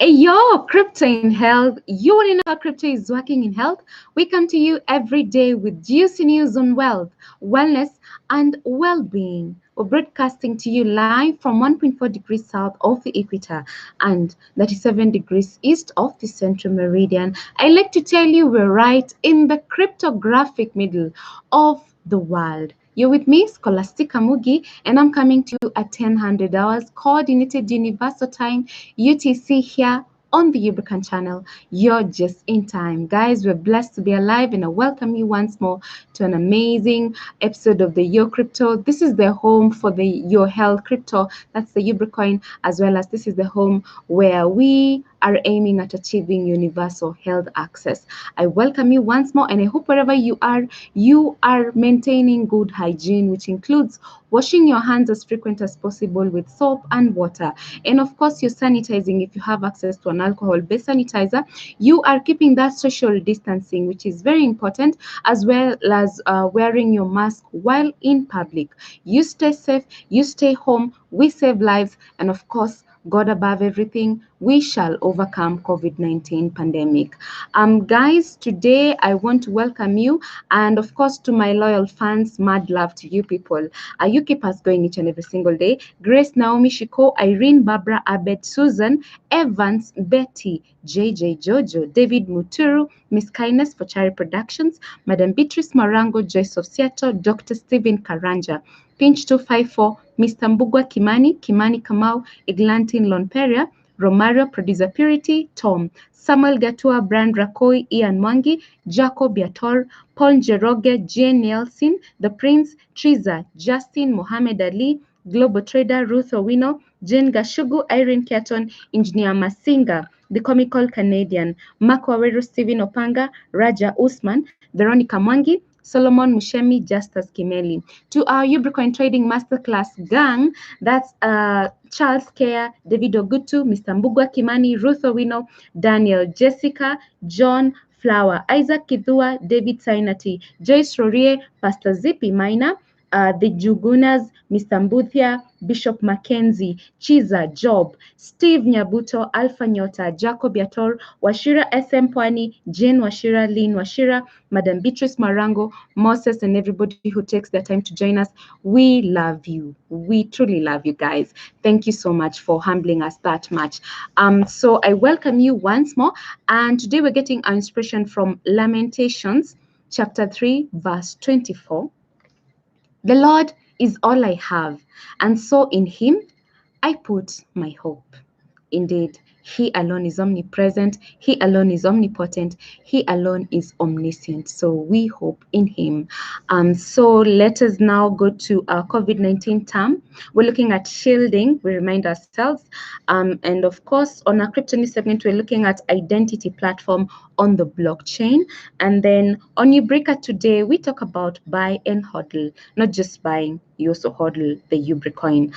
Hey, yo, crypto in health. You want to know how crypto is working in health? We come to you every day with juicy news on wealth, wellness, and well-being. We're broadcasting to you live from 1.4 degrees south of the equator and 37 degrees east of the central meridian. I like to tell you we're right in the cryptographic middle of the world. You're with me, Scholastica Mugi, and I'm coming to you at 1000 hours, Coordinated Universal Time, UTC here on the Ubican channel. You're just in time. Guys, we're blessed to be alive and I welcome you once more to an amazing episode of the Yo Crypto. This is the home for the Your Health Crypto. That's the Ubicoin, as well as this is the home where we are aiming at achieving universal health access. I welcome you once more and I hope wherever you are maintaining good hygiene, which includes washing your hands as frequent as possible with soap and water. And of course, you're sanitizing if you have access to an alcohol-based sanitizer. You are keeping that social distancing, which is very important, as well as wearing your mask while in public. You stay safe, you stay home, we save lives, and of course, God above everything, we shall overcome COVID-19 pandemic. Guys, today I want to welcome you, and of course to my loyal fans, mad love to you people. You keep us going each and every single day. Grace, Naomi, Shiko, Irene, Barbara, Abed, Susan, Evans, Betty, JJ, Jojo, David Muturu, Miss Kindness for Cherry Productions, Madam Beatrice Marango, Joyce of Seattle, Dr. Stephen Karanja, Pinch 254, Mr. Mbugwa Kimani, Kimani Kamau, Eglantin Lonperia, Romario, Producer Purity, Tom, Samuel Gatua, Brand Rakoi, Ian Mwangi, Jacob Yator, Paul Jeroge, Jane Nelson, The Prince, Triza, Justin, Mohammed Ali, Global Trader, Ruth Owino, Jane Gashugu, Irene Keaton, Engineer Masinga, The Comical Canadian, Mark Waweru, Stephen Opanga, Raja Usman, Veronica Mwangi, Solomon Mushemi, Justus Kimeli. To our Ubicoin Trading Masterclass gang, that's Charles Kea, David Ogutu, Mr. Mbugwa Kimani, Ruth Owino, Daniel, Jessica, John, Flower, Isaac Kidhua, David Sainati, Joyce Rorie, Pastor Zippy Minor, the Jugunas, Mr. Mbuthia, Bishop Mackenzie, Chiza, Job, Steve Nyabuto, Alpha Nyota, Jacob Yator, Washira SM Pwani, Jane Washira, Lynn Washira, Madam Beatrice Marango, Moses, and everybody who takes their time to join us. We love you. We truly love you guys. Thank you so much for humbling us that much. So I welcome you once more. And today we're getting our inspiration from Lamentations, chapter 3, verse 24. The Lord is all I have, and so in him I put my hope. Indeed, he alone is omnipresent, he alone is omnipotent, he alone is omniscient. So we hope in him. So let us now go to our COVID-19 term. We're looking at shielding, we remind ourselves. And of course, on our crypto news segment, we're looking at identity platform on the blockchain. And then on Eureka today, we talk about buy and hodl, not just buying, you also hodl the Ubricoin.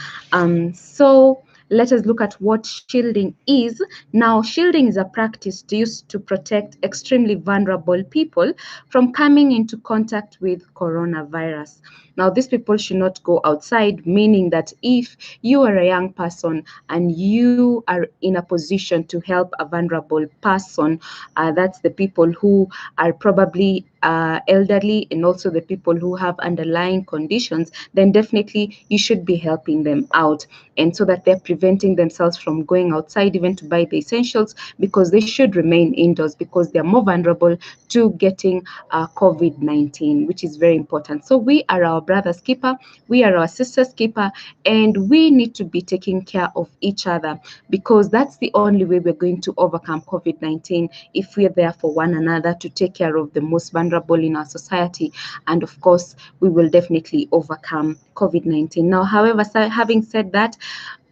So let us look at what shielding is. Now, shielding is a practice used to protect extremely vulnerable people from coming into contact with coronavirus. Now, these people should not go outside, meaning that if you are a young person and you are in a position to help a vulnerable person, that's the people who are probably elderly and also the people who have underlying conditions, then definitely you should be helping them out. And so that they're preventing themselves from going outside even to buy the essentials, because they should remain indoors because they're more vulnerable to getting COVID-19, which is very important. So we are our brother's keeper, we are our sister's keeper, and we need to be taking care of each other, because that's the only way we're going to overcome COVID-19, if we're there for one another to take care of the most vulnerable in our society. And of course, we will definitely overcome COVID-19. Now, however, having said that,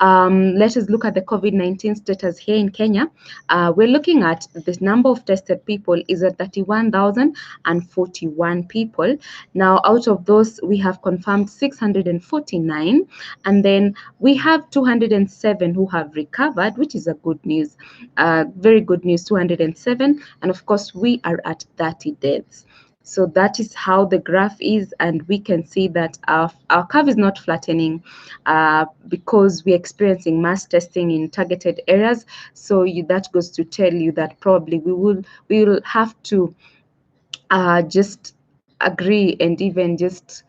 let us look at the COVID-19 status here in Kenya. We're looking at the number of tested people is at 31,041 people. Now, out of those, we have confirmed 649, and then we have 207 who have recovered, which is a good news, very good news, 207. And of course, we are at 30 deaths. So that is how the graph is, and we can see that our curve is not flattening because we're experiencing mass testing in targeted areas. So that goes to tell you that probably we will have to just agree and even just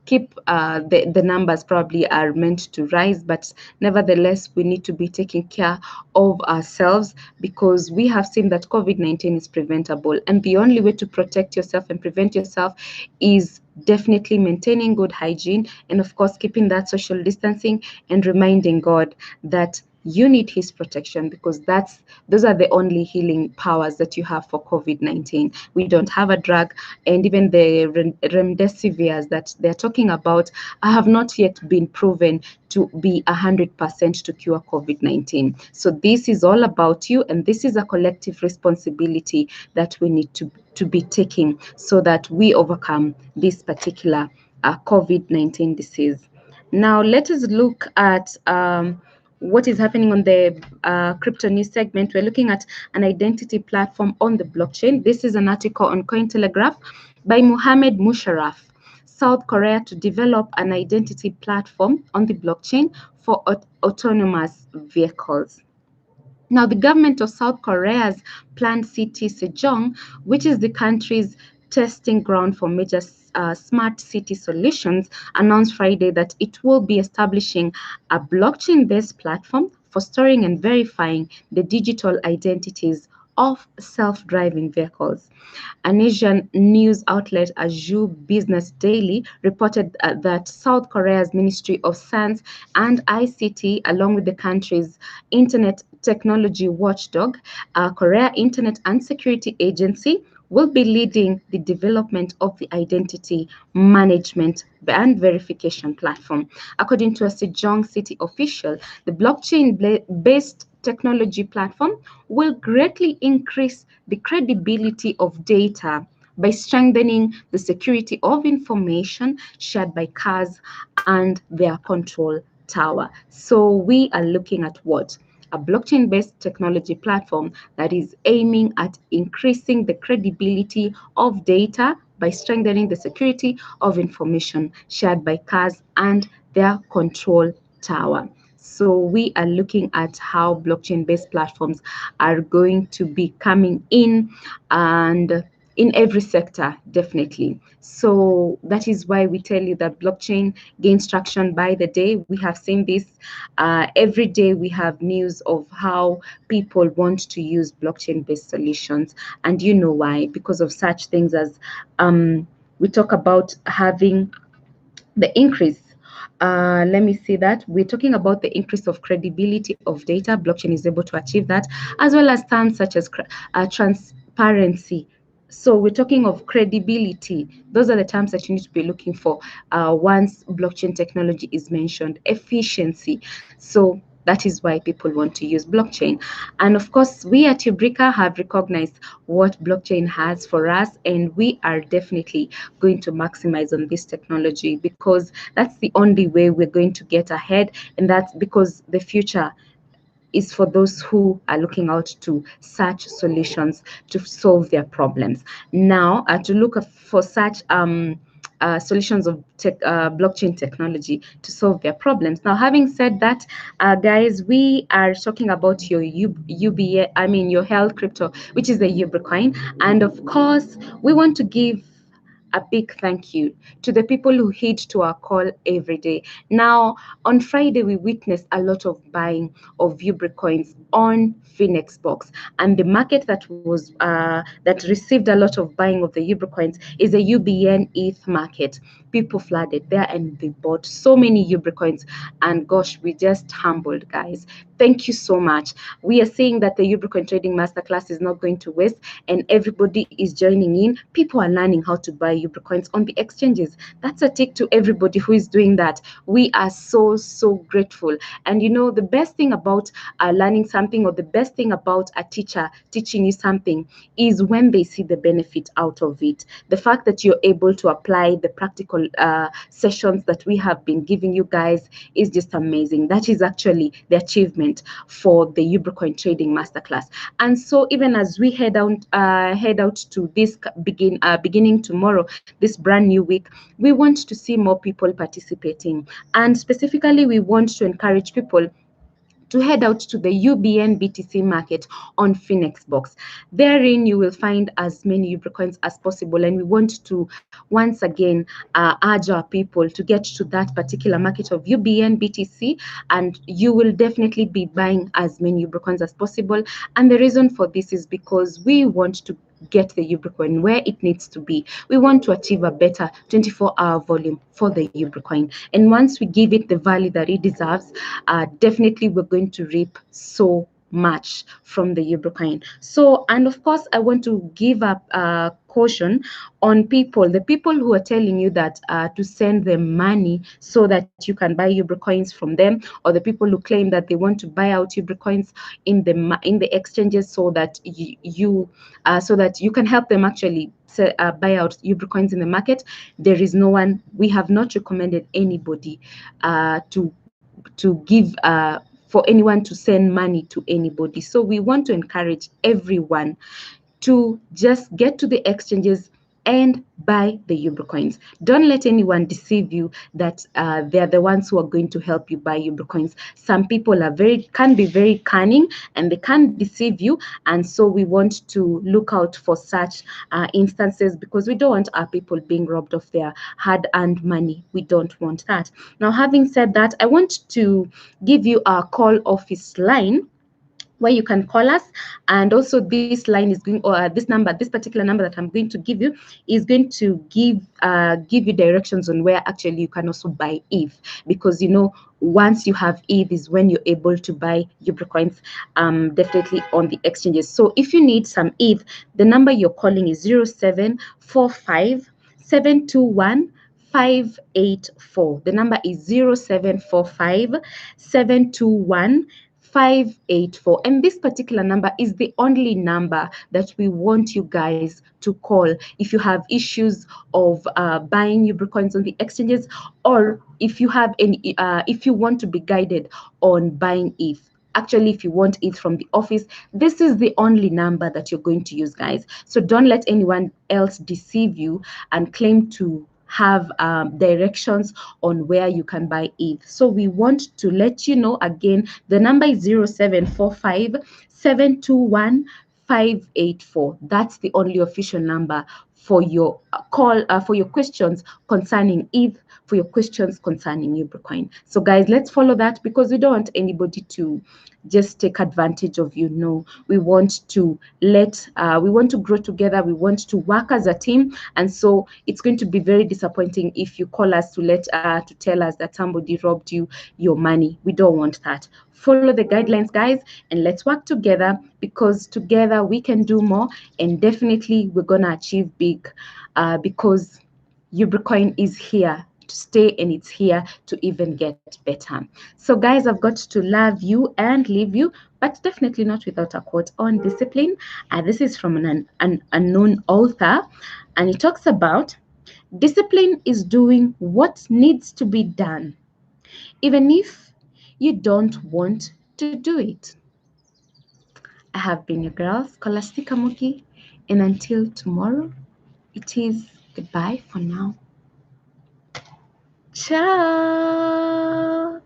keep the numbers probably are meant to rise, but nevertheless we need to be taking care of ourselves, because we have seen that COVID-19 is preventable, and the only way to protect yourself and prevent yourself is definitely maintaining good hygiene, and of course keeping that social distancing, and reminding God that you need his protection, because those are the only healing powers that you have for COVID-19. We don't have a drug, and even the remdesivirs that they're talking about have not yet been proven to be 100% to cure COVID-19. So this is all about you, and this is a collective responsibility that we need to be taking so that we overcome this particular COVID-19 disease. Now let us look at what is happening on the crypto news segment. We're looking at an identity platform on the blockchain. This is an article on Cointelegraph by Mohamed Musharraf. South Korea to develop an identity platform on the blockchain for autonomous vehicles. Now, the government of South Korea's planned city Sejong, which is the country's testing ground for major smart city solutions, announced Friday that it will be establishing a blockchain-based platform for storing and verifying the digital identities of self-driving vehicles. An Asian news outlet, Azure Business Daily, reported that South Korea's Ministry of Science and ICT, along with the country's Internet Technology Watchdog, Korea Internet and Security Agency, will be leading the development of the identity management and verification platform. According to a Sejong city official, the blockchain-based technology platform will greatly increase the credibility of data by strengthening the security of information shared by cars and their control tower. So we are looking at what? A blockchain-based technology platform that is aiming at increasing the credibility of data by strengthening the security of information shared by cars and their control tower. So we are looking at how blockchain-based platforms are going to be coming in, and in every sector, definitely. So that is why we tell you that blockchain gains traction by the day. We have seen this every day. We have news of how people want to use blockchain-based solutions, and you know why? Because of such things as we talk about having the increase. Let me see that. We're talking about the increase of credibility of data. Blockchain is able to achieve that, as well as terms such as transparency. So we're talking of credibility. Those are the terms that you need to be looking for once blockchain technology is mentioned. Efficiency. So that is why people want to use blockchain. And of course, we at Ubrica have recognized what blockchain has for us, and we are definitely going to maximize on this technology, because that's the only way we're going to get ahead, and that's because the future is for those who are looking out to such solutions to solve their problems. Now, to look for such solutions of blockchain technology to solve their problems. Now, having said that, guys, we are talking about your your health crypto, which is the UBNs coin, and of course, we want to give a big thank you to the people who heed to our call every day. Now, on Friday, we witnessed a lot of buying of UBNs coins on Finexbox, and the market that received a lot of buying of the UBNs coins is the UBN ETH market. People flooded there and they bought so many UBNs coins, and gosh, we just humbled, guys. Thank you so much. We are saying that the UBNs coin trading masterclass is not going to waste, and everybody is joining in. People are learning how to buy UBNs coins on the exchanges. That's a tick to everybody who is doing that. We are so grateful. And you know, the best thing about learning something, or the best thing about a teacher teaching you something, is when they see the benefit out of it. The fact that you're able to apply the practical practical sessions that we have been giving you guys is just amazing. That is actually the achievement for the Ubcoin Trading Masterclass. And so even as we head out to this beginning tomorrow, this brand new week, we want to see more people participating. And specifically, we want to encourage people to head out to the UBN BTC market on Finexbox. Therein, you will find as many Ubcoins as possible, and we want to once again urge our people to get to that particular market of UBN BTC, and you will definitely be buying as many Ubcoins as possible. And the reason for this is because we want to get the Ubcoin where it needs to be. We want to achieve a better 24-hour volume for the Ubcoin. And once we give it the value that it deserves, definitely we're going to reap so much from the Ubcoin. So, and of course, I want to give up caution on the people who are telling you that to send them money so that you can buy Ubcoins from them, or the people who claim that they want to buy out Ubcoins in the exchanges so that you can help them actually buy out Ubcoins in the market. There is no one. We have not recommended anybody to give for anyone to send money to anybody. So we want to encourage everyone to just get to the exchanges and buy the Ubcoins. Don't let anyone deceive you that they're the ones who are going to help you buy Ubcoins. Some people can be very cunning and they can deceive you, and so we want to look out for such instances, because we don't want our people being robbed of their hard-earned money. We don't want that. Now, having said that, I want to give you our call office line where you can call us, and also this line is going, or this particular number that I'm going to give you is going to give you directions on where actually you can also buy ETH, because once you have ETH is when you're able to buy Ubcoins definitely on the exchanges. So if you need some ETH, the number you're calling is 0745 721 584. The number is 0745 721 584, and this particular number is the only number that we want you guys to call if you have issues of buying Ubcoins on the exchanges, or if you have any if you want to be guided on buying ETH. Actually, if you want ETH from the office, this is the only number that you're going to use, guys. So don't let anyone else deceive you and claim to have directions on where you can buy ETH. So we want to let you know again, the number is 0745 721 584. That's the only official number for your call, for your questions concerning ETH, for your questions concerning Ubcoin. So guys, let's follow that, because we don't want anybody to just take advantage of you. No, we want to grow together. We want to work as a team, and so it's going to be very disappointing if you call us to tell us that somebody robbed you your money. We don't want that. Follow the guidelines, guys, and let's work together, because together we can do more, and definitely we're gonna achieve big, because Ubcoin is here to stay, and it's here to even get better. So guys, I've got to love you and leave you, but definitely not without a quote on discipline. This is from an unknown author, and it talks about discipline is doing what needs to be done, even if you don't want to do it. I have been your girl, Scholastica Muki, and until tomorrow, it is goodbye for now. Ciao.